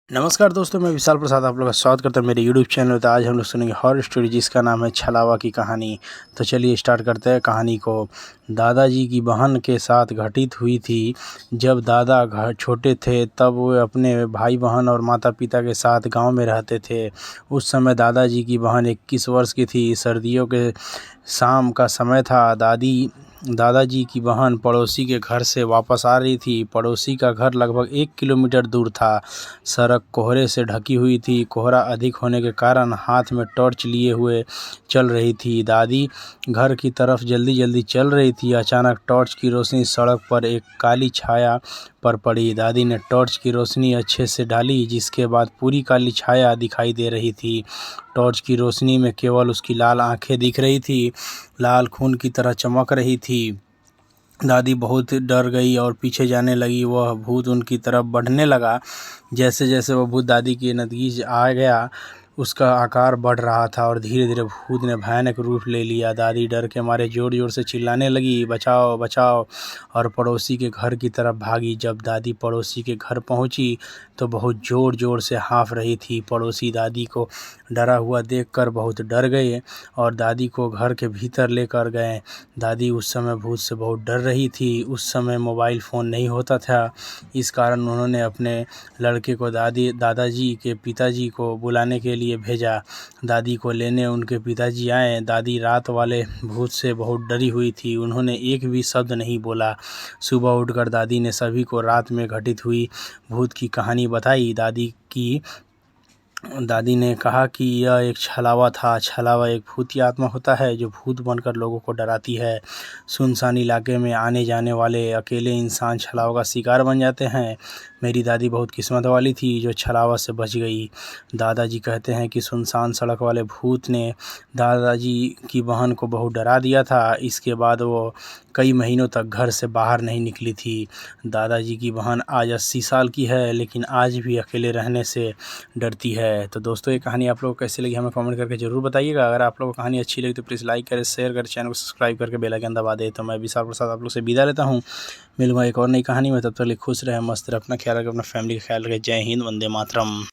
नमस्कार दोस्तों, मैं विशाल प्रसाद आप लोग का स्वागत करता हूँ मेरे यूट्यूब चैनल। तो आज हम लोग सुनेंगे हॉरर स्टोरी जिसका नाम है छलावा की कहानी। तो चलिए स्टार्ट करते हैं कहानी को। दादाजी की बहन के साथ घटित हुई थी। जब दादा घर छोटे थे तब वो अपने भाई बहन और माता पिता के साथ गांव में रहते थे। उस समय दादाजी की बहन 21 वर्ष की थी। सर्दियों के शाम का समय था। दादाजी की बहन पड़ोसी के घर से वापस आ रही थी। पड़ोसी का घर लगभग 1 किलोमीटर दूर था। सड़क कोहरे से ढकी हुई थी। कोहरा अधिक होने के कारण हाथ में टॉर्च लिए हुए चल रही थी। दादी घर की तरफ जल्दी जल्दी चल रही थी। अचानक टॉर्च की रोशनी सड़क पर एक काली छाया पर पड़ी। दादी ने टॉर्च की रोशनी अच्छे से डाली, जिसके बाद पूरी काली छाया दिखाई दे रही थी। टॉर्च की रोशनी में केवल उसकी लाल आंखें दिख रही थी, लाल खून की तरह चमक रही थी। दादी बहुत डर गई और पीछे जाने लगी। वह भूत उनकी तरफ बढ़ने लगा। जैसे जैसे वह भूत दादी के नज़दीक आ गया, उसका आकार बढ़ रहा था और धीरे धीरे भूत ने भयानक रूप ले लिया। दादी डर के मारे ज़ोर ज़ोर से चिल्लाने लगी, बचाओ बचाओ, और पड़ोसी के घर की तरफ भागी। जब दादी पड़ोसी के घर पहुंची तो बहुत ज़ोर ज़ोर से हाँफ रही थी। पड़ोसी दादी को डरा हुआ देखकर बहुत डर गए और दादी को घर के भीतर लेकर गए। दादी उस समय भूत से बहुत डर रही थी। उस समय मोबाइल फ़ोन नहीं होता था, इस कारण उन्होंने अपने लड़के को दादाजी के पिताजी को बुलाने के लिए भेजा। दादी को लेने उनके पिताजी आए। दादी रात वाले भूत से बहुत डरी हुई थी। उन्होंने एक भी शब्द नहीं बोला। सुबह उठकर दादी ने सभी को रात में घटित हुई भूत की कहानी बताई। दादी ने कहा कि यह एक छलावा था। छलावा एक भूतिया आत्मा होता है जो भूत बनकर लोगों को डराती है। सुनसान इलाके में आने जाने वाले अकेले इंसान छलावा का शिकार बन जाते हैं। मेरी दादी बहुत किस्मत वाली थी जो छलावा से बच गई। दादाजी कहते हैं कि सुनसान सड़क वाले भूत ने दादाजी की बहन को बहुत डरा दिया था। इसके बाद वो कई महीनों तक घर से बाहर नहीं निकली थी। दादाजी की बहन आज 80 साल की है, लेकिन आज भी अकेले रहने से डरती है। तो दोस्तों, ये कहानी आप लोगों को कैसी लगी हमें कमेंट करके ज़रूर बताइएगा। अगर आप लोगों को कहानी अच्छी लगी तो प्लीज़ लाइक करें, शेयर करें, चैनल को सब्सक्राइब करके बेल आइकन दबा दें। तो मैं विशाल प्रसाद आप लोग से विदा लेता हूँ। मिलूंगा एक और नई कहानी में। तब तक खुश रहें, मस्त रहें, अपना ख्याल रखें, अपना फैमिली का ख्याल रखें। जय हिंद, वंदे मातरम।